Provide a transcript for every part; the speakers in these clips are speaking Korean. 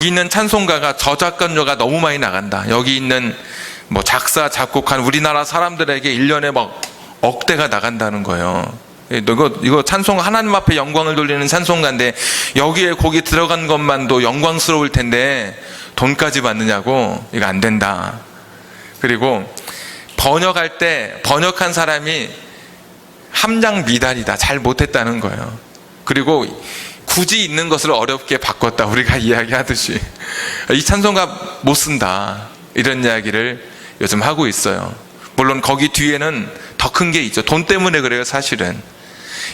여기 있는 찬송가가 저작권료가 너무 많이 나간다. 여기 있는 뭐 작사, 작곡한 우리나라 사람들에게 1년에 막 억대가 나간다는 거예요. 이거 찬송, 하나님 앞에 영광을 돌리는 찬송가인데 여기에 곡이 들어간 것만도 영광스러울 텐데 돈까지 받느냐고. 이거 안 된다. 그리고 번역할 때 번역한 사람이 함장 미달이다. 잘 못했다는 거예요. 그리고 굳이 있는 것을 어렵게 바꿨다. 우리가 이야기하듯이 이 찬송가 못 쓴다. 이런 이야기를 요즘 하고 있어요. 물론 거기 뒤에는 더 큰 게 있죠. 돈 때문에 그래요. 사실은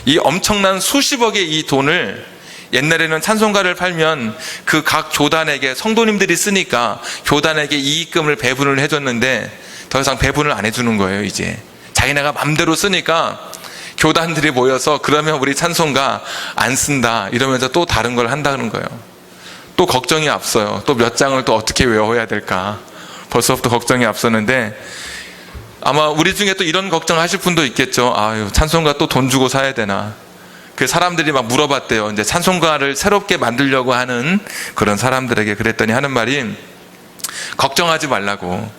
이 엄청난 수십억의 이 돈을 옛날에는 찬송가를 팔면 그 각 교단에게, 성도님들이 쓰니까 교단에게 이익금을 배분을 해줬는데 더 이상 배분을 안 해주는 거예요. 이제 자기네가 맘대로 쓰니까 교단들이 모여서 그러면 우리 찬송가 안 쓴다 이러면서 또 다른 걸 한다는 거예요. 또 걱정이 앞서요. 또 몇 장을 또 어떻게 외워야 될까. 벌써부터 걱정이 앞서는데 아마 우리 중에 또 이런 걱정하실 분도 있겠죠. 아유, 찬송가 또 돈 주고 사야 되나. 그 사람들이 막 물어봤대요. 이제 찬송가를 새롭게 만들려고 하는 그런 사람들에게 그랬더니 하는 말이, 걱정하지 말라고.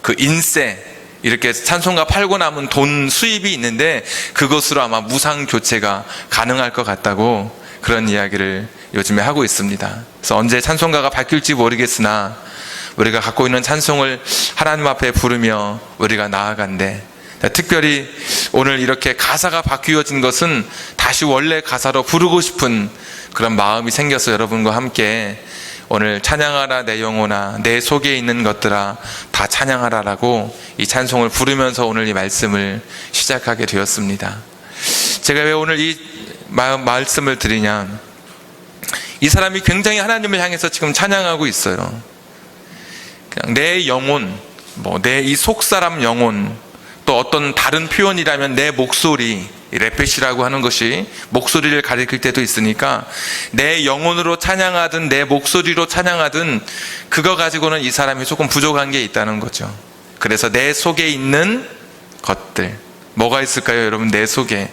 그 인세, 이렇게 찬송가 팔고 남은 돈 수입이 있는데 그것으로 아마 무상 교체가 가능할 것 같다고 그런 이야기를 요즘에 하고 있습니다. 그래서 언제 찬송가가 바뀔지 모르겠으나 우리가 갖고 있는 찬송을 하나님 앞에 부르며 우리가 나아간대. 특별히 오늘 이렇게 가사가 바뀌어진 것은 다시 원래 가사로 부르고 싶은 그런 마음이 생겨서 여러분과 함께 오늘 찬양하라 내 영혼아 내 속에 있는 것들아 다 찬양하라라고 이 찬송을 부르면서 오늘 이 말씀을 시작하게 되었습니다. 제가 왜 오늘 이 말씀을 드리냐, 이 사람이 굉장히 하나님을 향해서 지금 찬양하고 있어요. 그냥 내 영혼, 내 이 속사람 영혼, 또 어떤 다른 표현이라면 내 목소리, 레펫이라고 하는 것이 목소리를 가리킬 때도 있으니까 내 영혼으로 찬양하든 내 목소리로 찬양하든 그거 가지고는 이 사람이 조금 부족한 게 있다는 거죠. 그래서 내 속에 있는 것들, 뭐가 있을까요 여러분? 내 속에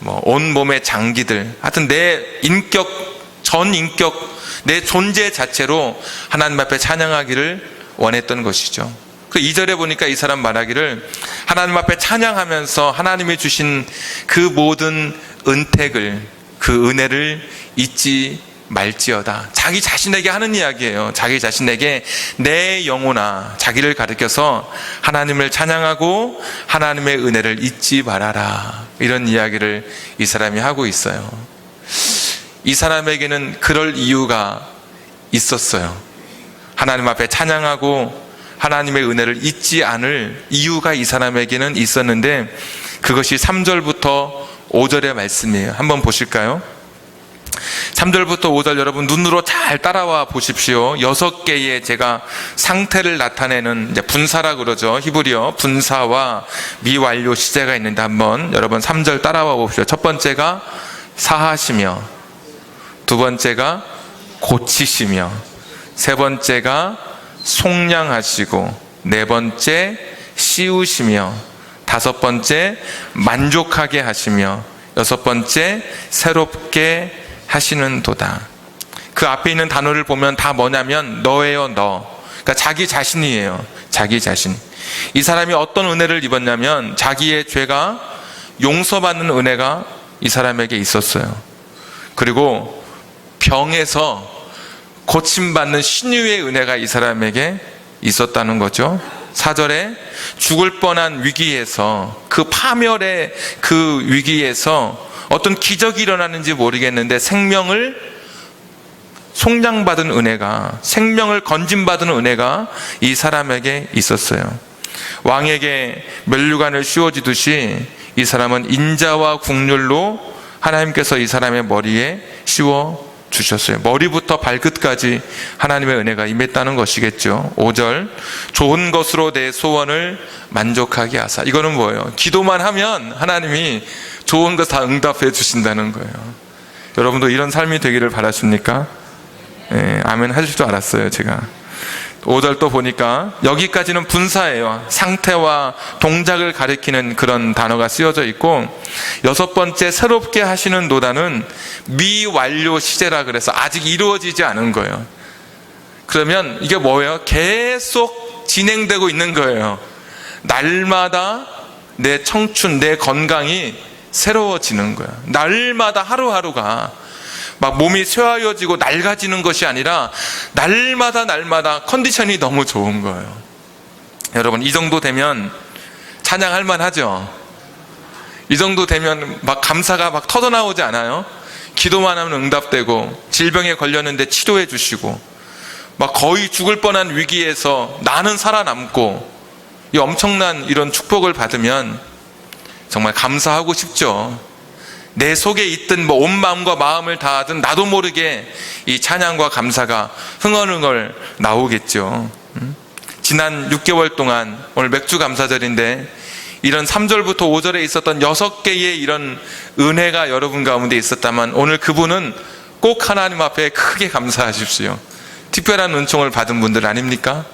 온 몸의 장기들, 하여튼 내 인격, 전 인격, 내 존재 자체로 하나님 앞에 찬양하기를 원했던 것이죠. 그 2절에 보니까 이 사람 말하기를 하나님 앞에 찬양하면서 하나님이 주신 그 모든 은택을, 그 은혜를 잊지 말지어다. 자기 자신에게 하는 이야기예요. 자기 자신에게 내 영혼아, 자기를 가리켜서 하나님을 찬양하고 하나님의 은혜를 잊지 말아라. 이런 이야기를 이 사람이 하고 있어요. 이 사람에게는 그럴 이유가 있었어요. 하나님 앞에 찬양하고 하나님의 은혜를 잊지 않을 이유가 이 사람에게는 있었는데 그것이 3절부터 5절의 말씀이에요. 한번 보실까요? 3절부터 5절 여러분 눈으로 잘 따라와 보십시오. 6개의 제가 상태를 나타내는 이제 분사라 그러죠. 히브리어 분사와 미완료 시제가 있는데 한번 여러분 3절 따라와 봅시다. 첫 번째가 사하시며, 두 번째가 고치시며, 세 번째가 속량하시고, 네 번째 씌우시며, 다섯 번째 만족하게 하시며, 여섯 번째 새롭게 하시는 도다. 그 앞에 있는 단어를 보면 다 뭐냐면 너예요, 너. 그러니까 자기 자신이에요. 자기 자신. 이 사람이 어떤 은혜를 입었냐면 자기의 죄가 용서받는 은혜가 이 사람에게 있었어요. 그리고 병에서 고침받는 신유의 은혜가 이 사람에게 있었다는 거죠. 4절에 죽을 뻔한 위기에서, 그 파멸의 그 위기에서 어떤 기적이 일어나는지 모르겠는데 생명을 속량받은 은혜가, 생명을 건짐받은 은혜가 이 사람에게 있었어요. 왕에게 면류관을 씌워주듯이 이 사람은 인자와 국률로 하나님께서 이 사람의 머리에 씌워 주셨어요. 머리부터 발끝까지 하나님의 은혜가 임했다는 것이겠죠. 5절 좋은 것으로 내 소원을 만족하게 하사. 이거는 뭐예요? 기도만 하면 하나님이 좋은 것 다 응답해 주신다는 거예요. 여러분도 이런 삶이 되기를 바라십니까? 네, 아멘 하실 줄 알았어요 제가. 5절 또 보니까 여기까지는 분사예요. 상태와 동작을 가리키는 그런 단어가 쓰여져 있고, 여섯 번째 새롭게 하시는 도다는 미완료 시제라 그래서 아직 이루어지지 않은 거예요. 그러면 이게 뭐예요? 계속 진행되고 있는 거예요. 날마다 내 청춘, 내 건강이 새로워지는 거야. 날마다 하루하루가 막 몸이 쇠하여지고 낡아지는 것이 아니라 날마다 컨디션이 너무 좋은 거예요. 여러분, 이 정도 되면 찬양할 만하죠? 이 정도 되면 막 감사가 막 터져나오지 않아요? 기도만 하면 응답되고, 질병에 걸렸는데 치료해 주시고, 막 거의 죽을 뻔한 위기에서 나는 살아남고, 이 엄청난 이런 축복을 받으면 정말 감사하고 싶죠. 내 속에 있던 뭐 온 마음과 마음을 다하든 나도 모르게 이 찬양과 감사가 흥얼흥얼 나오겠죠. 지난 6개월 동안, 오늘 맥주 감사절인데 이런 3절부터 5절에 있었던 6개의 이런 은혜가 여러분 가운데 있었다면, 오늘 그분은 꼭 하나님 앞에 크게 감사하십시오. 특별한 은총을 받은 분들 아닙니까?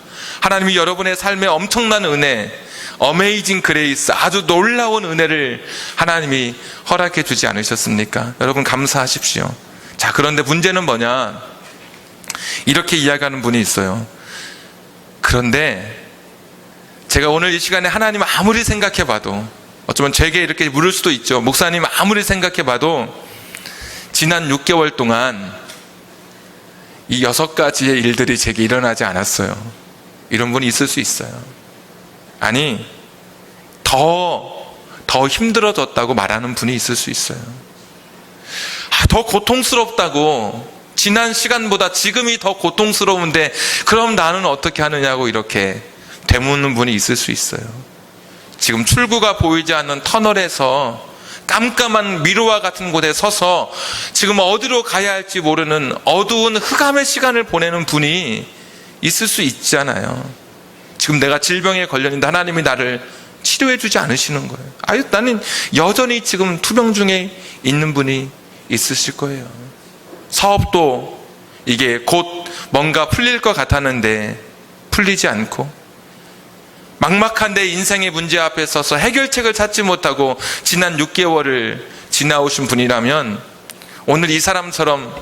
하나님이 여러분의 삶에 엄청난 은혜, 어메이징 그레이스, 아주 놀라운 은혜를 하나님이 허락해 주지 않으셨습니까? 여러분 감사하십시오. 자, 그런데 문제는 뭐냐? 이렇게 이야기하는 분이 있어요. 그런데 제가 오늘 이 시간에 하나님 아무리 생각해 봐도, 어쩌면 제게 이렇게 물을 수도 있죠. 목사님 아무리 생각해 봐도 지난 6개월 동안 이 6가지의 일들이 제게 일어나지 않았어요. 이런 분이 있을 수 있어요. 아니, 더 힘들어졌다고 말하는 분이 있을 수 있어요. 더 고통스럽다고, 지난 시간보다 지금이 더 고통스러운데 그럼 나는 어떻게 하느냐고 이렇게 되묻는 분이 있을 수 있어요. 지금 출구가 보이지 않는 터널에서 깜깜한 미로와 같은 곳에 서서 지금 어디로 가야 할지 모르는 어두운 흑암의 시간을 보내는 분이 있을 수 있잖아요. 지금 내가 질병에 걸렸는데 하나님이 나를 치료해 주지 않으시는 거예요. 나는 여전히 지금 투병 중에 있는 분이 있으실 거예요. 사업도 이게 곧 뭔가 풀릴 것 같았는데 풀리지 않고, 막막한 내 인생의 문제 앞에 서서 해결책을 찾지 못하고 지난 6개월을 지나오신 분이라면, 오늘 이 사람처럼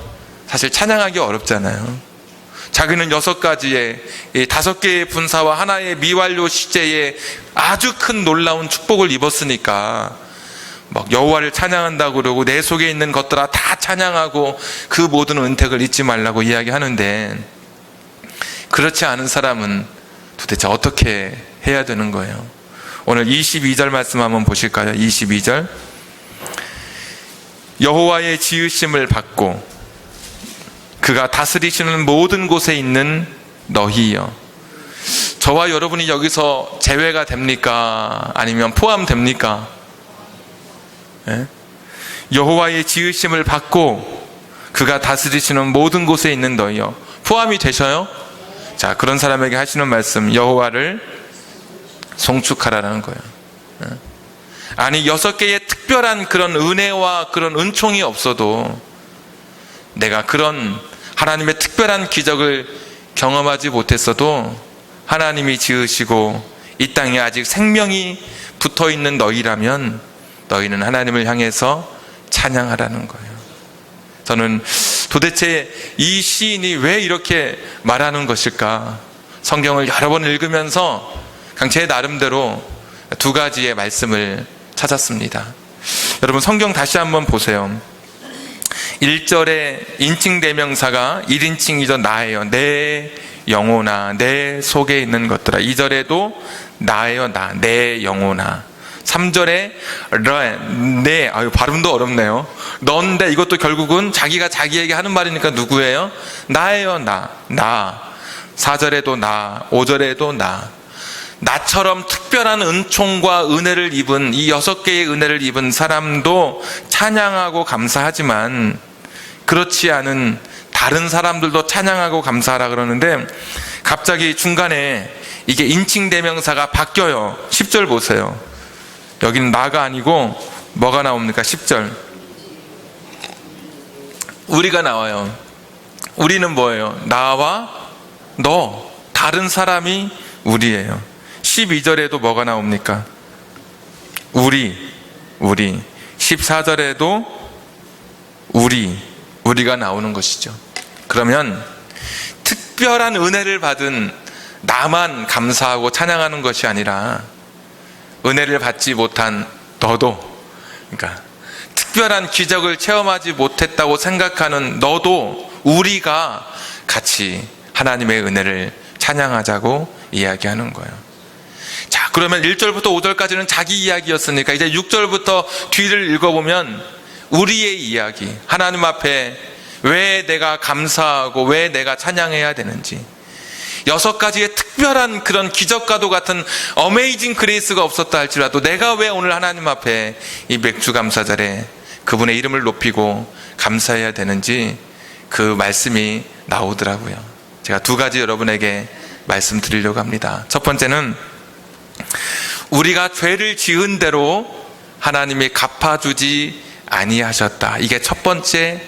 사실 찬양하기 어렵잖아요. 자기는 6가지의 5개의 분사와 하나의 미완료 시제에 아주 큰 놀라운 축복을 입었으니까 막 여호와를 찬양한다고 그러고 내 속에 있는 것들아 다 찬양하고 그 모든 은택을 잊지 말라고 이야기하는데, 그렇지 않은 사람은 도대체 어떻게 해야 되는 거예요? 오늘 22절 말씀 한번 보실까요? 22절. 여호와의 지으심을 받고 그가 다스리시는 모든 곳에 있는 너희여. 저와 여러분이 여기서 제외가 됩니까? 아니면 포함됩니까? 예? 여호와의 지으심을 받고 그가 다스리시는 모든 곳에 있는 너희여. 포함이 되셔요? 자, 그런 사람에게 하시는 말씀, 여호와를 송축하라는 거예요. 예? 아니, 6개의 특별한 그런 은혜와 그런 은총이 없어도, 내가 그런 하나님의 특별한 기적을 경험하지 못했어도 하나님이 지으시고 이 땅에 아직 생명이 붙어있는 너희라면 너희는 하나님을 향해서 찬양하라는 거예요. 저는 도대체 이 시인이 왜 이렇게 말하는 것일까? 성경을 여러 번 읽으면서 그냥 제 나름대로 2가지의 말씀을 찾았습니다. 여러분, 성경 다시 한번 보세요. 1절에 인칭 대명사가 1인칭이죠. 나예요. 내 영혼아, 내 속에 있는 것들아. 2절에도 나예요. 내 영혼아. 3절에 내, 발음도 어렵네요. 넌데, 이것도 결국은 자기가 자기에게 하는 말이니까 누구예요? 나예요. 나. 4절에도 나, 5절에도 나. 나처럼 특별한 은총과 은혜를 입은, 이 6개의 은혜를 입은 사람도 찬양하고 감사하지만, 그렇지 않은 다른 사람들도 찬양하고 감사하라 그러는데, 갑자기 중간에 이게 인칭 대명사가 바뀌어요. 10절 보세요. 여기는 나가 아니고 뭐가 나옵니까? 10절. 우리가 나와요. 우리는 뭐예요? 나와 너, 다른 사람이 우리예요. 12절에도 뭐가 나옵니까? 우리. 14절에도 우리가 나오는 것이죠. 그러면 특별한 은혜를 받은 나만 감사하고 찬양하는 것이 아니라 은혜를 받지 못한 너도, 그러니까 특별한 기적을 체험하지 못했다고 생각하는 너도 우리가 같이 하나님의 은혜를 찬양하자고 이야기하는 거예요. 자, 그러면 1절부터 5절까지는 자기 이야기였으니까 이제 6절부터 뒤를 읽어보면 우리의 이야기, 하나님 앞에 왜 내가 감사하고 왜 내가 찬양해야 되는지, 6가지의 특별한 그런 기적과도 같은 어메이징 그레이스가 없었다 할지라도 내가 왜 오늘 하나님 앞에 이 맥주 감사절에 그분의 이름을 높이고 감사해야 되는지 그 말씀이 나오더라고요. 제가 2가지 여러분에게 말씀드리려고 합니다. 첫 번째는 우리가 죄를 지은 대로 하나님이 갚아주지 아니하셨다. 이게 첫 번째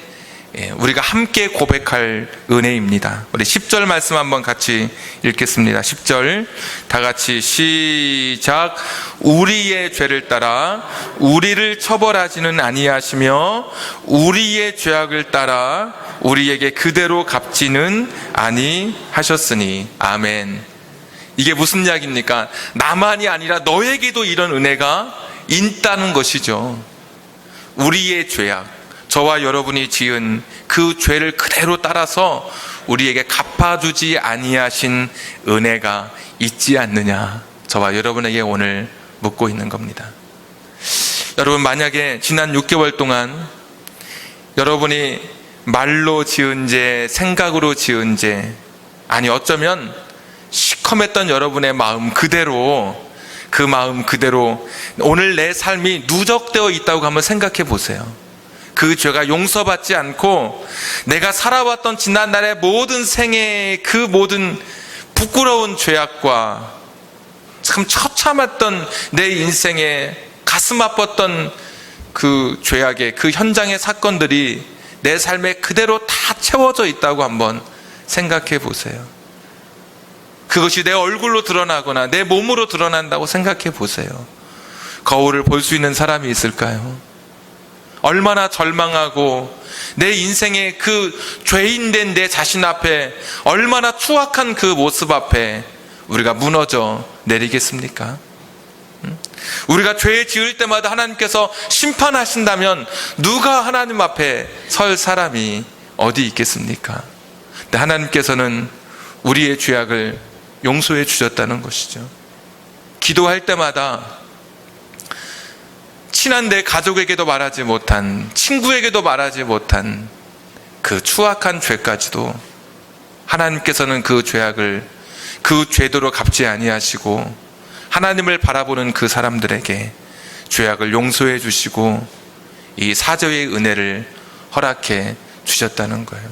우리가 함께 고백할 은혜입니다. 우리 10절 말씀 한번 같이 읽겠습니다. 10절 다 같이 시작. 우리의 죄를 따라 우리를 처벌하지는 아니하시며 우리의 죄악을 따라 우리에게 그대로 갚지는 아니하셨으니. 아멘. 이게 무슨 이야기입니까? 나만이 아니라 너에게도 이런 은혜가 있다는 것이죠. 우리의 죄악, 저와 여러분이 지은 그 죄를 그대로 따라서 우리에게 갚아주지 아니하신 은혜가 있지 않느냐, 저와 여러분에게 오늘 묻고 있는 겁니다. 여러분, 만약에 지난 6개월 동안 여러분이 말로 지은 죄, 생각으로 지은 죄, 아니 어쩌면 시커맸던 여러분의 마음 그대로, 그 마음 그대로 오늘 내 삶이 누적되어 있다고 한번 생각해 보세요. 그 죄가 용서받지 않고 내가 살아왔던 지난날의 모든 생애의 그 모든 부끄러운 죄악과 참 처참했던 내 인생에 가슴 아팠던 그 죄악의 그 현장의 사건들이 내 삶에 그대로 다 채워져 있다고 한번 생각해 보세요. 그것이 내 얼굴로 드러나거나 내 몸으로 드러난다고 생각해 보세요. 거울을 볼 수 있는 사람이 있을까요? 얼마나 절망하고 내 인생의 그 죄인된 내 자신 앞에 얼마나 추악한 그 모습 앞에 우리가 무너져 내리겠습니까? 우리가 죄 지을 때마다 하나님께서 심판하신다면 누가 하나님 앞에 설 사람이 어디 있겠습니까? 근데 하나님께서는 우리의 죄악을 용서해 주셨다는 것이죠. 기도할 때마다 친한 내 가족에게도 말하지 못한, 친구에게도 말하지 못한 그 추악한 죄까지도 하나님께서는 그 죄악을 그 죄도로 갚지 아니하시고 하나님을 바라보는 그 사람들에게 죄악을 용서해 주시고 이 사죄의 은혜를 허락해 주셨다는 거예요.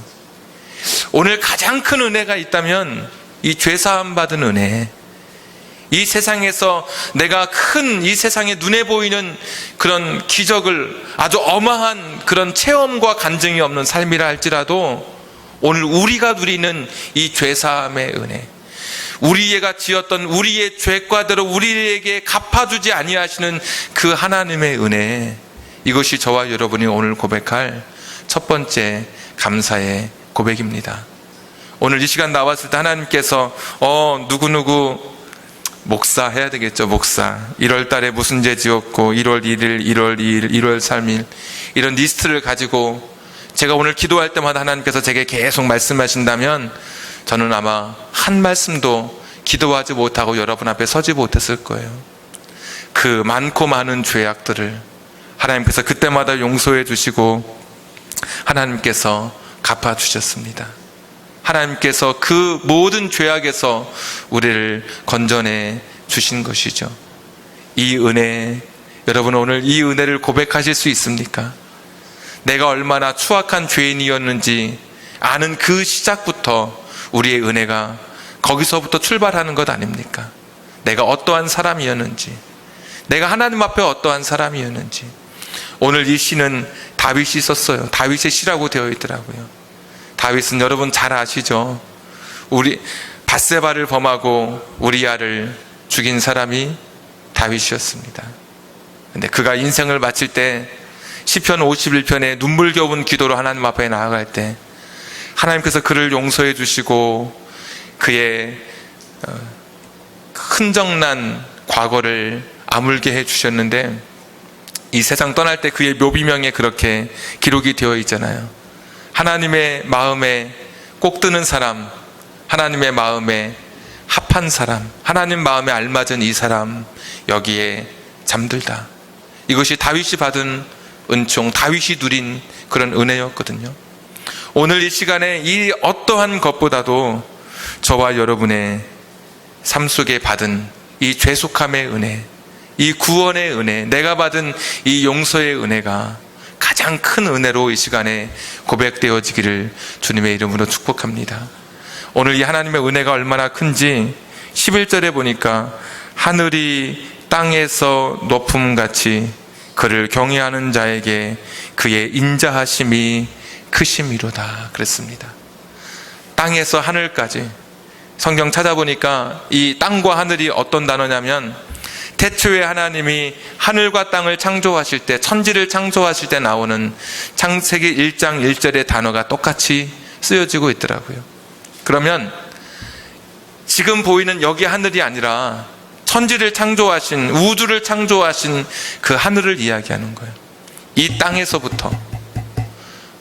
오늘 가장 큰 은혜가 있다면 이 죄사함 받은 은혜, 이 세상에서 내가 큰 이 세상에 눈에 보이는 그런 기적을, 아주 어마한 그런 체험과 간증이 없는 삶이라 할지라도 오늘 우리가 누리는 이 죄사함의 은혜, 우리가 지었던 우리의 죄과대로 우리에게 갚아주지 아니하시는 그 하나님의 은혜, 이것이 저와 여러분이 오늘 고백할 첫 번째 감사의 고백입니다. 오늘 이 시간 나왔을 때 하나님께서 누구누구 목사 해야 되겠죠. 목사 1월 달에 무슨 죄 지었고 1월 1일, 1월 2일, 1월 3일 이런 리스트를 가지고 제가 오늘 기도할 때마다 하나님께서 제게 계속 말씀하신다면 저는 아마 한 말씀도 기도하지 못하고 여러분 앞에 서지 못했을 거예요. 그 많고 많은 죄악들을 하나님께서 그때마다 용서해 주시고 하나님께서 갚아주셨습니다. 하나님께서 그 모든 죄악에서 우리를 건져내 주신 것이죠. 이 은혜, 여러분 오늘 이 은혜를 고백하실 수 있습니까? 내가 얼마나 추악한 죄인이었는지 아는 그 시작부터 우리의 은혜가 거기서부터 출발하는 것 아닙니까? 내가 어떠한 사람이었는지, 내가 하나님 앞에 어떠한 사람이었는지. 오늘 이 시는 다윗이 썼어요. 다윗의 시라고 되어 있더라고요. 다윗은 여러분 잘 아시죠? 우리 밧세바를 범하고 우리아를 죽인 사람이 다윗이었습니다. 근데 그가 인생을 마칠 때 시편 51편에 눈물겨운 기도로 하나님 앞에 나아갈 때 하나님께서 그를 용서해 주시고 그의 흔적난 과거를 아물게 해주셨는데, 이 세상 떠날 때 그의 묘비명에 그렇게 기록이 되어 있잖아요. 하나님의 마음에 꼭 드는 사람, 하나님의 마음에 합한 사람, 하나님 마음에 알맞은 이 사람, 여기에 잠들다. 이것이 다윗이 받은 은총, 다윗이 누린 그런 은혜였거든요. 오늘 이 시간에 이 어떠한 것보다도 저와 여러분의 삶 속에 받은 이 죄속함의 은혜, 이 구원의 은혜, 내가 받은 이 용서의 은혜가 가장 큰 은혜로 이 시간에 고백되어지기를 주님의 이름으로 축복합니다. 오늘 이 하나님의 은혜가 얼마나 큰지 11절에 보니까 하늘이 땅에서 높음같이 그를 경외하는 자에게 그의 인자하심이 크심이로다 그랬습니다. 땅에서 하늘까지, 성경 찾아보니까 이 땅과 하늘이 어떤 단어냐면, 태초에 하나님이 하늘과 땅을 창조하실 때, 천지를 창조하실 때 나오는 창세기 1장 1절의 단어가 똑같이 쓰여지고 있더라고요. 그러면 지금 보이는 여기 하늘이 아니라 천지를 창조하신, 우주를 창조하신 그 하늘을 이야기하는 거예요. 이 땅에서부터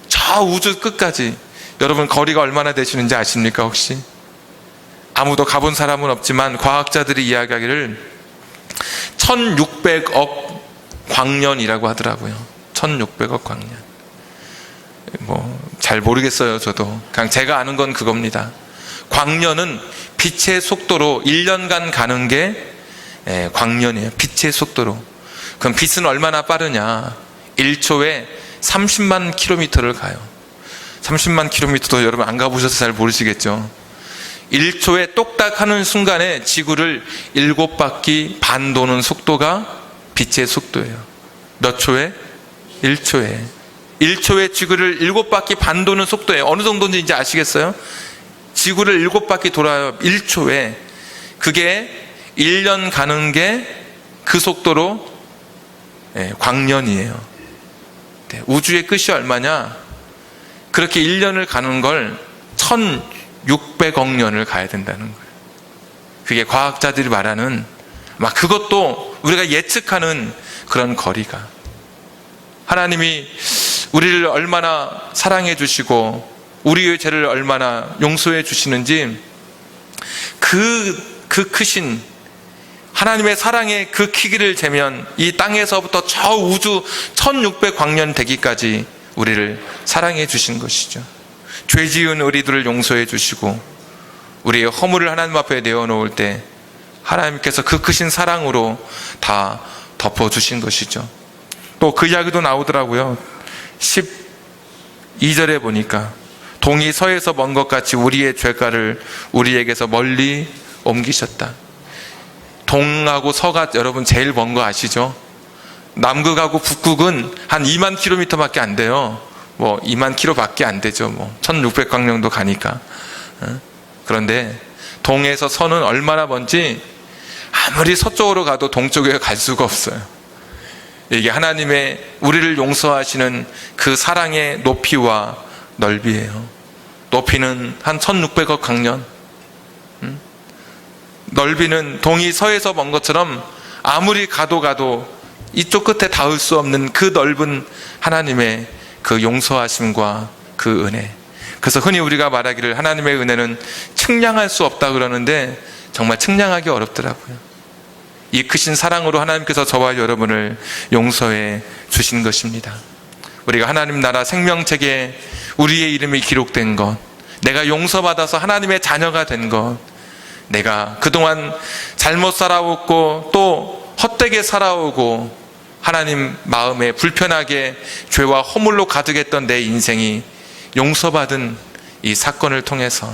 저 우주 끝까지, 여러분 거리가 얼마나 되시는지 아십니까 혹시? 아무도 가본 사람은 없지만 과학자들이 이야기하기를 1600억 광년이라고 하더라고요. 1600억 광년. 잘 모르겠어요 저도. 그냥 제가 아는 건 그겁니다. 광년은 빛의 속도로 1년간 가는 게 광년이에요. 빛의 속도로. 그럼 빛은 얼마나 빠르냐? 1초에 30만 킬로미터를 가요. 30만 킬로미터도 여러분 안 가보셔서 잘 모르시겠죠. 1초에 똑딱 하는 순간에 지구를 7바퀴 반 도는 속도가 빛의 속도예요. 몇 초에? 1초에. 1초에 지구를 7바퀴 반 도는 속도예요. 어느 정도인지 이제 아시겠어요? 지구를 7바퀴 돌아요. 1초에. 그게 1년 가는 게 그 속도로 광년이에요. 우주의 끝이 얼마냐? 그렇게 1년을 가는 걸 1600억 년을 가야 된다는 거예요. 그게 과학자들이 말하는, 막 그것도 우리가 예측하는 그런 거리가. 하나님이 우리를 얼마나 사랑해 주시고 우리의 죄를 얼마나 용서해 주시는지, 그 크신 하나님의 사랑의 그 크기를 재면 이 땅에서부터 저 우주 1600광년 되기까지 우리를 사랑해 주신 것이죠. 죄 지은 우리들을 용서해 주시고 우리의 허물을 하나님 앞에 내어놓을 때 하나님께서 그 크신 사랑으로 다 덮어주신 것이죠. 또 그 이야기도 나오더라고요. 12절에 보니까 동이 서에서 먼 것 같이 우리의 죄가를 우리에게서 멀리 옮기셨다. 동하고 서가 여러분 제일 먼 거 아시죠? 남극하고 북극은 한 2만 킬로미터밖에 안 돼요. 2만 킬로밖에 안 되죠. 1600광년도 가니까. 그런데 동에서 서는 얼마나 먼지, 아무리 서쪽으로 가도 동쪽에 갈 수가 없어요. 이게 하나님의 우리를 용서하시는 그 사랑의 높이와 넓이에요. 높이는 한 1600억 광년, 넓이는 동이 서에서 먼 것처럼 아무리 가도 이쪽 끝에 닿을 수 없는 그 넓은 하나님의 그 용서하심과 그 은혜. 그래서 흔히 우리가 말하기를 하나님의 은혜는 측량할 수 없다 그러는데 정말 측량하기 어렵더라고요. 이 크신 사랑으로 하나님께서 저와 여러분을 용서해 주신 것입니다. 우리가 하나님 나라 생명책에 우리의 이름이 기록된 것, 내가 용서받아서 하나님의 자녀가 된 것, 내가 그동안 잘못 살아왔고 또 헛되게 살아오고 하나님 마음에 불편하게 죄와 허물로 가득했던 내 인생이 용서받은 이 사건을 통해서,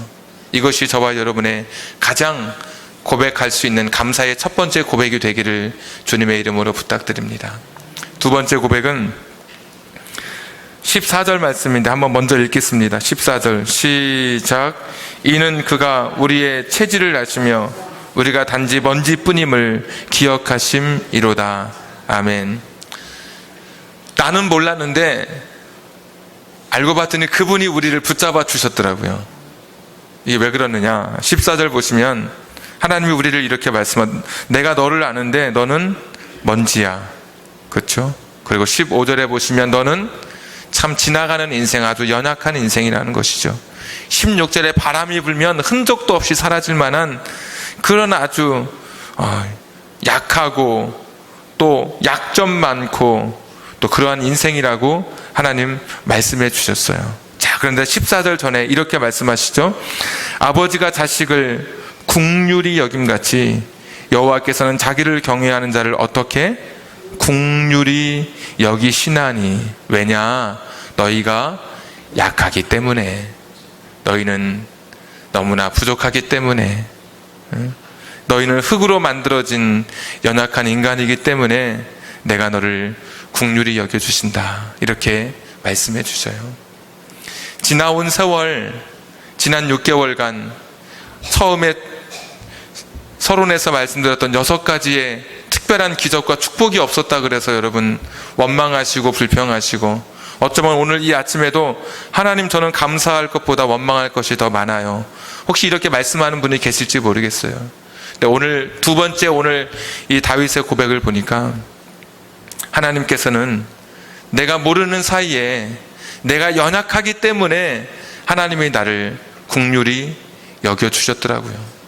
이것이 저와 여러분의 가장 고백할 수 있는 감사의 첫 번째 고백이 되기를 주님의 이름으로 부탁드립니다. 두 번째 고백은 14절 말씀인데 한번 먼저 읽겠습니다. 14절 시작. 이는 그가 우리의 체질을 아시며 우리가 단지 먼지뿐임을 기억하심이로다. 아멘. 나는 몰랐는데 알고 봤더니 그분이 우리를 붙잡아 주셨더라고요. 이게 왜 그러느냐? 14절 보시면 하나님이 우리를 이렇게 말씀한, 내가 너를 아는데 너는 먼지야. 그렇죠? 그리고 15절에 보시면 너는 참 지나가는 인생, 아주 연약한 인생이라는 것이죠. 16절에 바람이 불면 흔적도 없이 사라질 만한 그런 아주 약하고 또 약점 많고 또 그러한 인생이라고 하나님 말씀해 주셨어요. 자, 그런데 14절 전에 이렇게 말씀하시죠. 아버지가 자식을 국률이 여김같이 여호와께서는 자기를 경외하는 자를 어떻게 국률이 여기시나니. 왜냐? 너희가 약하기 때문에, 너희는 너무나 부족하기 때문에, 너희는 흙으로 만들어진 연약한 인간이기 때문에 내가 너를 국률이 여겨주신다. 이렇게 말씀해 주셔요. 지나온 세월, 지난 6개월간 처음에 서론에서 말씀드렸던 6가지의 특별한 기적과 축복이 없었다 그래서 여러분 원망하시고 불평하시고, 어쩌면 오늘 이 아침에도 하나님, 저는 감사할 것보다 원망할 것이 더 많아요. 혹시 이렇게 말씀하는 분이 계실지 모르겠어요. 근데 오늘 두 번째, 오늘 이 다윗의 고백을 보니까 하나님께서는 내가 모르는 사이에 내가 연약하기 때문에 하나님이 나를 국률이 여겨주셨더라고요.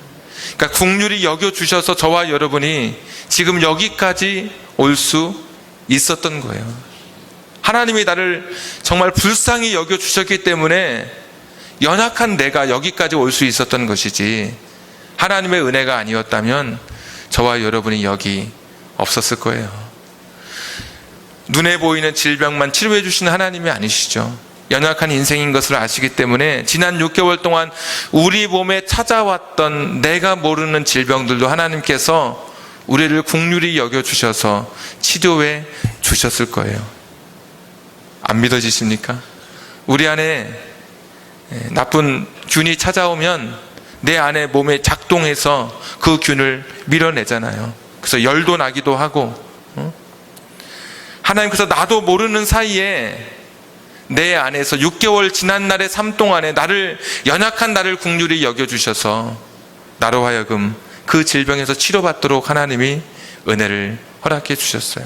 그러니까 국률이 여겨주셔서 저와 여러분이 지금 여기까지 올 수 있었던 거예요. 하나님이 나를 정말 불쌍히 여겨주셨기 때문에 연약한 내가 여기까지 올 수 있었던 것이지, 하나님의 은혜가 아니었다면 저와 여러분이 여기 없었을 거예요. 눈에 보이는 질병만 치료해 주시는 하나님이 아니시죠. 연약한 인생인 것을 아시기 때문에 지난 6개월 동안 우리 몸에 찾아왔던 내가 모르는 질병들도 하나님께서 우리를 긍휼히 여겨주셔서 치료해 주셨을 거예요. 안 믿어지십니까? 우리 안에 나쁜 균이 찾아오면 내 안에 몸에 작동해서 그 균을 밀어내잖아요. 그래서 열도 나기도 하고, 하나님께서 나도 모르는 사이에 내 안에서 6개월 지난 날의 삶 동안에 나를, 연약한 나를 긍휼히 여겨주셔서 나로 하여금 그 질병에서 치료받도록 하나님이 은혜를 허락해 주셨어요.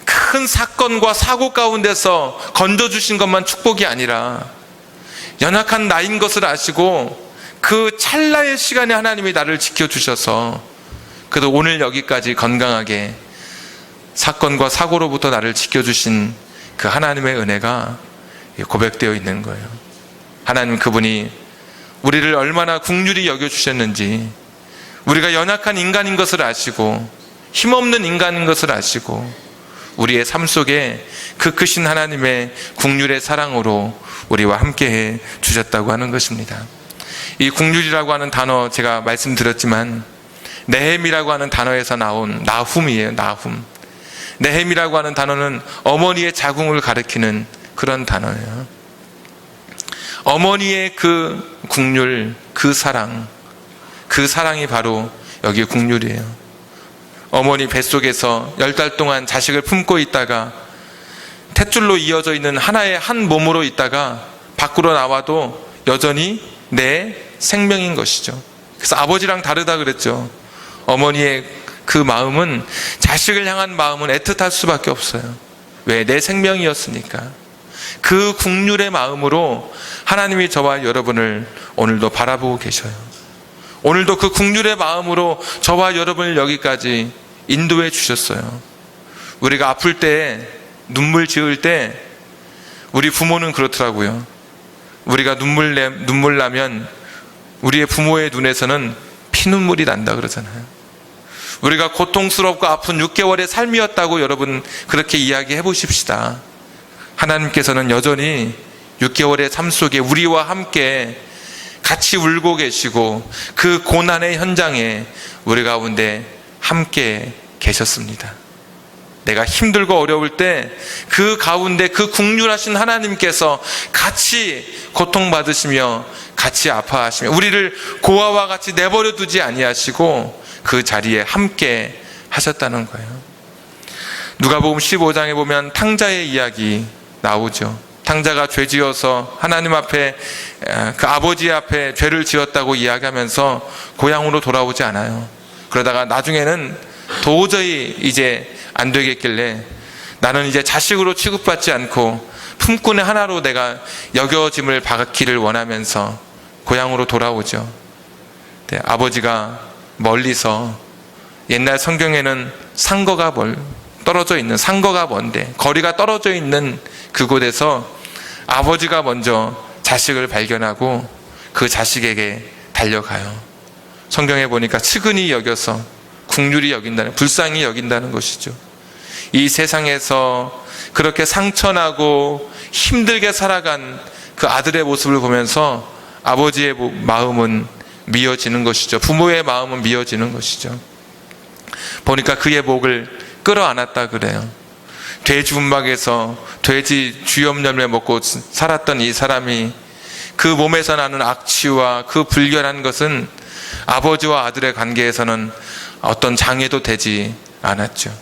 큰 사건과 사고 가운데서 건져주신 것만 축복이 아니라 연약한 나인 것을 아시고 그 찰나의 시간에 하나님이 나를 지켜주셔서 그래도 오늘 여기까지 건강하게 사건과 사고로부터 나를 지켜주신 그 하나님의 은혜가 고백되어 있는 거예요. 하나님, 그분이 우리를 얼마나 긍휼히 여겨주셨는지, 우리가 연약한 인간인 것을 아시고 힘없는 인간인 것을 아시고 우리의 삶 속에 그 크신 하나님의 긍휼의 사랑으로 우리와 함께해 주셨다고 하는 것입니다. 이 긍휼이라고 하는 단어, 제가 말씀드렸지만 네헴이라고 하는 단어에서 나온 나훔이에요. 나훔. 네헴이라고 하는 단어는 어머니의 자궁을 가리키는 그런 단어예요. 어머니의 그 긍휼, 그 사랑이 바로 여기 긍휼이에요. 어머니 뱃속에서 10달 동안 자식을 품고 있다가 탯줄로 이어져 있는 하나의 한 몸으로 있다가 밖으로 나와도 여전히 내 생명인 것이죠. 그래서 아버지랑 다르다 그랬죠. 어머니의 그 마음은, 자식을 향한 마음은 애틋할 수밖에 없어요. 왜? 내 생명이었으니까. 그 긍휼의 마음으로 하나님이 저와 여러분을 오늘도 바라보고 계셔요. 오늘도 그 긍휼의 마음으로 저와 여러분을 여기까지 인도해 주셨어요. 우리가 아플 때, 눈물 지을 때 우리 부모는 그렇더라고요. 우리가 눈물 나면 우리의 부모의 눈에서는 피눈물이 난다 그러잖아요. 우리가 고통스럽고 아픈 6개월의 삶이었다고 여러분 그렇게 이야기해 보십시다. 하나님께서는 여전히 6개월의 삶 속에 우리와 함께 같이 울고 계시고 그 고난의 현장에 우리 가운데 함께 계셨습니다. 내가 힘들고 어려울 때 그 가운데 그 긍휼하신 하나님께서 같이 고통받으시며 같이 아파하시며 우리를 고아와 같이 내버려 두지 아니하시고 그 자리에 함께 하셨다는 거예요. 누가복음 15장에 보면 탕자의 이야기 나오죠. 당자가 죄지어서 하나님 앞에, 그 아버지 앞에 죄를 지었다고 이야기하면서 고향으로 돌아오지 않아요. 그러다가 나중에는 도저히 이제 안 되겠길래 나는 이제 자식으로 취급받지 않고 품꾼의 하나로 내가 여겨짐을 받기를 원하면서 고향으로 돌아오죠. 네, 아버지가 멀리서, 옛날 성경에는 상거가 떨어져 있는, 상거가 먼데 거리가 떨어져 있는 그곳에서 아버지가 먼저 자식을 발견하고 그 자식에게 달려가요. 성경에 보니까 측은히 여겨서 긍휼히 여긴다는, 불쌍히 여긴다는 것이죠. 이 세상에서 그렇게 상처나고 힘들게 살아간 그 아들의 모습을 보면서 아버지의 마음은 미어지는 것이죠. 부모의 마음은 미어지는 것이죠. 보니까 그의 목을 끌어안았다 그래요. 돼지 움막에서 돼지 쥐염염에 먹고 살았던 이 사람이 그 몸에서 나는 악취와 그 불결한 것은 아버지와 아들의 관계에서는 어떤 장애도 되지 않았죠.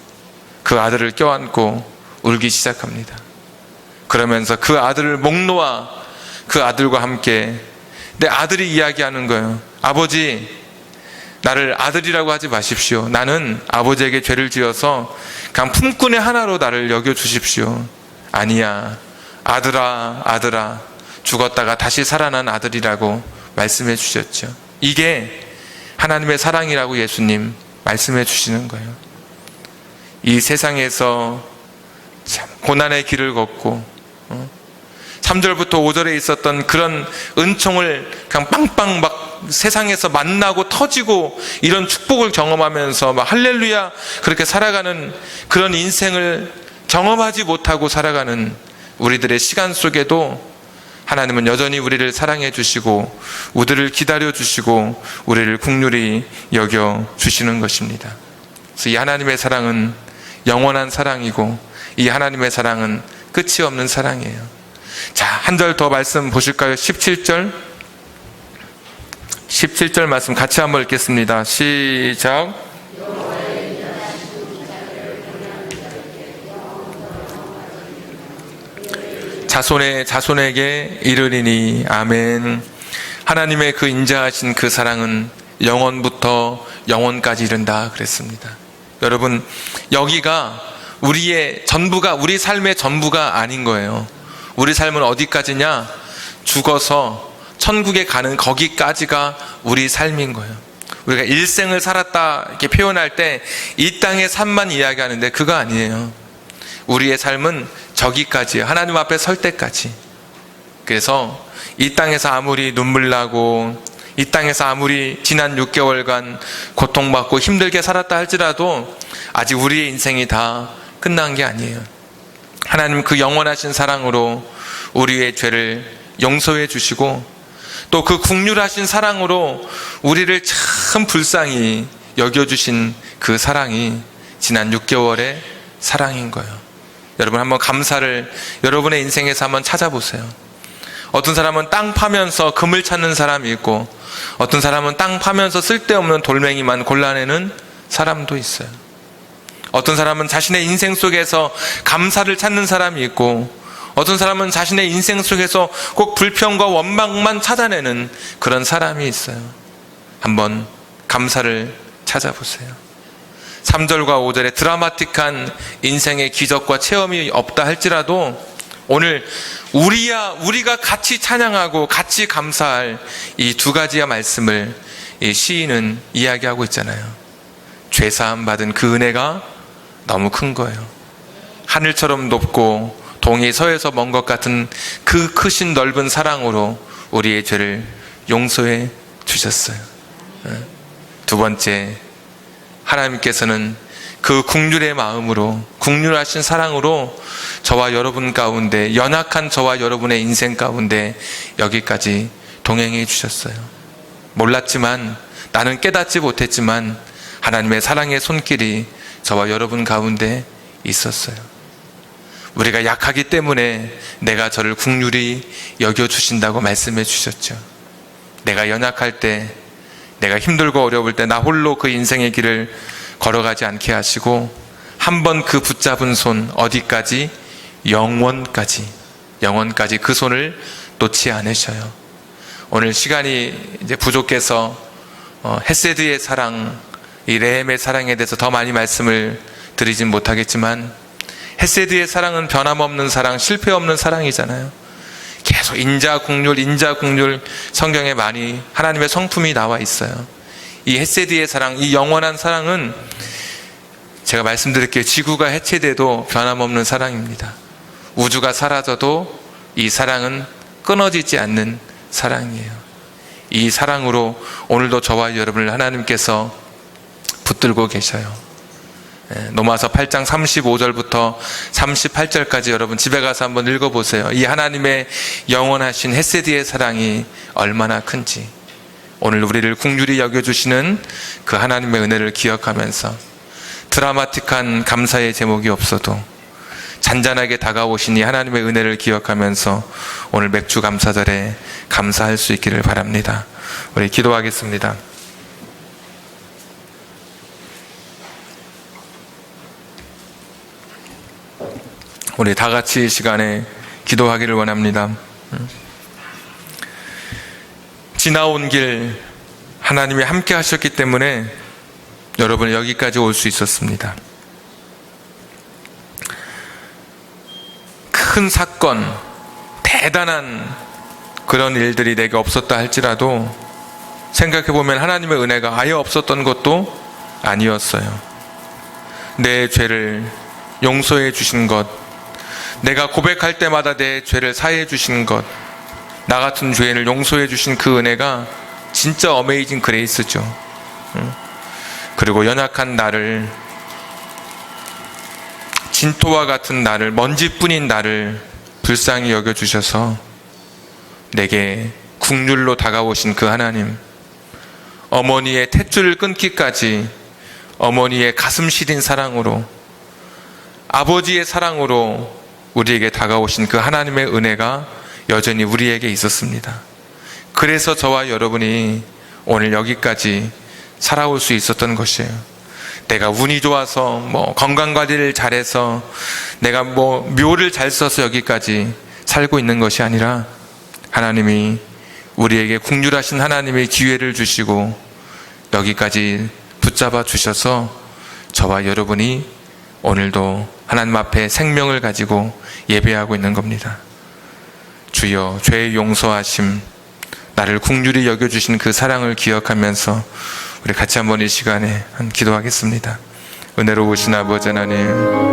그 아들을 껴안고 울기 시작합니다. 그러면서 그 아들을 목 놓아 그 아들과 함께, 내 아들이 이야기하는 거예요. 아버지, 나를 아들이라고 하지 마십시오. 나는 아버지에게 죄를 지어서 그냥 품꾼의 하나로 나를 여겨주십시오. 아니야, 아들아, 아들아, 죽었다가 다시 살아난 아들이라고 말씀해 주셨죠. 이게 하나님의 사랑이라고 예수님 말씀해 주시는 거예요. 이 세상에서 참 고난의 길을 걷고 3절부터 5절에 있었던 그런 은총을 그냥 빵빵 막 세상에서 만나고 터지고 이런 축복을 경험하면서 막 할렐루야 그렇게 살아가는 그런 인생을 경험하지 못하고 살아가는 우리들의 시간 속에도 하나님은 여전히 우리를 사랑해 주시고 우리를 기다려 주시고 우리를 긍휼히 여겨 주시는 것입니다. 그래서 이 하나님의 사랑은 영원한 사랑이고 이 하나님의 사랑은 끝이 없는 사랑이에요. 자, 한 절 더 말씀 보실까요? 17절 말씀 같이 한번 읽겠습니다. 시작. 자손에게 이르리니 아멘. 하나님의 그 인자하신 그 사랑은 영원부터 영원까지 이른다 그랬습니다. 여러분, 여기가 우리의 전부가, 우리 삶의 전부가 아닌 거예요. 우리 삶은 어디까지냐? 죽어서 천국에 가는 거기까지가 우리 삶인 거예요. 우리가 일생을 살았다 이렇게 표현할 때 이 땅의 삶만 이야기하는데 그거 아니에요. 우리의 삶은 저기까지예요. 하나님 앞에 설 때까지. 그래서 이 땅에서 아무리 눈물 나고 이 땅에서 아무리 지난 6개월간 고통받고 힘들게 살았다 할지라도 아직 우리의 인생이 다 끝난 게 아니에요. 하나님 그 영원하신 사랑으로 우리의 죄를 용서해 주시고 또 그 긍휼하신 사랑으로 우리를 참 불쌍히 여겨주신 그 사랑이 지난 6개월의 사랑인 거예요. 여러분 한번 감사를 여러분의 인생에서 한번 찾아보세요. 어떤 사람은 땅 파면서 금을 찾는 사람이 있고 어떤 사람은 땅 파면서 쓸데없는 돌멩이만 골라내는 사람도 있어요. 어떤 사람은 자신의 인생 속에서 감사를 찾는 사람이 있고 어떤 사람은 자신의 인생 속에서 꼭 불평과 원망만 찾아내는 그런 사람이 있어요. 한번 감사를 찾아보세요. 3절과 5절에 드라마틱한 인생의 기적과 체험이 없다 할지라도 오늘 우리가 같이 찬양하고 같이 감사할 이 두 가지의 말씀을 이 시인은 이야기하고 있잖아요. 죄사함 받은 그 은혜가 너무 큰 거예요. 하늘처럼 높고 동이 서에서 먼 것 같은 그 크신 넓은 사랑으로 우리의 죄를 용서해 주셨어요. 두 번째, 하나님께서는 그 긍휼의 마음으로, 긍휼하신 사랑으로 저와 여러분 가운데, 연약한 저와 여러분의 인생 가운데 여기까지 동행해 주셨어요. 몰랐지만, 나는 깨닫지 못했지만 하나님의 사랑의 손길이 저와 여러분 가운데 있었어요. 우리가 약하기 때문에 내가 저를 긍휼히 여겨주신다고 말씀해 주셨죠. 내가 연약할 때, 내가 힘들고 어려울 때 나 홀로 그 인생의 길을 걸어가지 않게 하시고 한 번 그 붙잡은 손 어디까지? 영원까지 영원까지 그 손을 놓지 않으셔요. 오늘 시간이 이제 부족해서 헤세드의 사랑, 이 레헴의 사랑에 대해서 더 많이 말씀을 드리진 못하겠지만, 헤세드의 사랑은 변함없는 사랑, 실패 없는 사랑이잖아요. 계속 인자 국률 성경에 많이 하나님의 성품이 나와 있어요. 이 헤세드의 사랑, 이 영원한 사랑은 제가 말씀드릴게요. 지구가 해체돼도 변함없는 사랑입니다. 우주가 사라져도 이 사랑은 끊어지지 않는 사랑이에요. 이 사랑으로 오늘도 저와 여러분을 하나님께서 붙들고 계셔요. 로마서 8장 35절부터 38절까지 여러분 집에 가서 한번 읽어보세요. 이 하나님의 영원하신 헤세드의 사랑이 얼마나 큰지, 오늘 우리를 긍휼히 여겨주시는 그 하나님의 은혜를 기억하면서 드라마틱한 감사의 제목이 없어도 잔잔하게 다가오신 이 하나님의 은혜를 기억하면서 오늘 맥주 감사절에 감사할 수 있기를 바랍니다. 우리 기도하겠습니다. 우리 다 같이 이 시간에 기도하기를 원합니다. 지나온 길 하나님이 함께 하셨기 때문에 여러분 여기까지 올 수 있었습니다. 큰 사건, 대단한 그런 일들이 내게 없었다 할지라도 생각해보면 하나님의 은혜가 아예 없었던 것도 아니었어요. 내 죄를 용서해 주신 것, 내가 고백할 때마다 내 죄를 사해 주신 것, 나 같은 죄인을 용서해 주신 그 은혜가 진짜 어메이징 그레이스죠. 그리고 연약한 나를, 진토와 같은 나를, 먼지뿐인 나를 불쌍히 여겨주셔서 내게 국률로 다가오신 그 하나님, 어머니의 탯줄을 끊기까지 어머니의 가슴 시린 사랑으로, 아버지의 사랑으로 우리에게 다가오신 그 하나님의 은혜가 여전히 우리에게 있었습니다. 그래서 저와 여러분이 오늘 여기까지 살아올 수 있었던 것이에요. 내가 운이 좋아서 건강관리를 잘해서 내가 묘를 잘 써서 여기까지 살고 있는 것이 아니라 하나님이 우리에게 긍휼하신 하나님의 기회를 주시고 여기까지 붙잡아 주셔서 저와 여러분이 오늘도 하나님 앞에 생명을 가지고 예배하고 있는 겁니다. 주여, 죄의 용서하심, 나를 긍휼히 여겨주신 그 사랑을 기억하면서 우리 같이 한번 이 시간에 기도하겠습니다. 은혜로우신 아버지 하나님,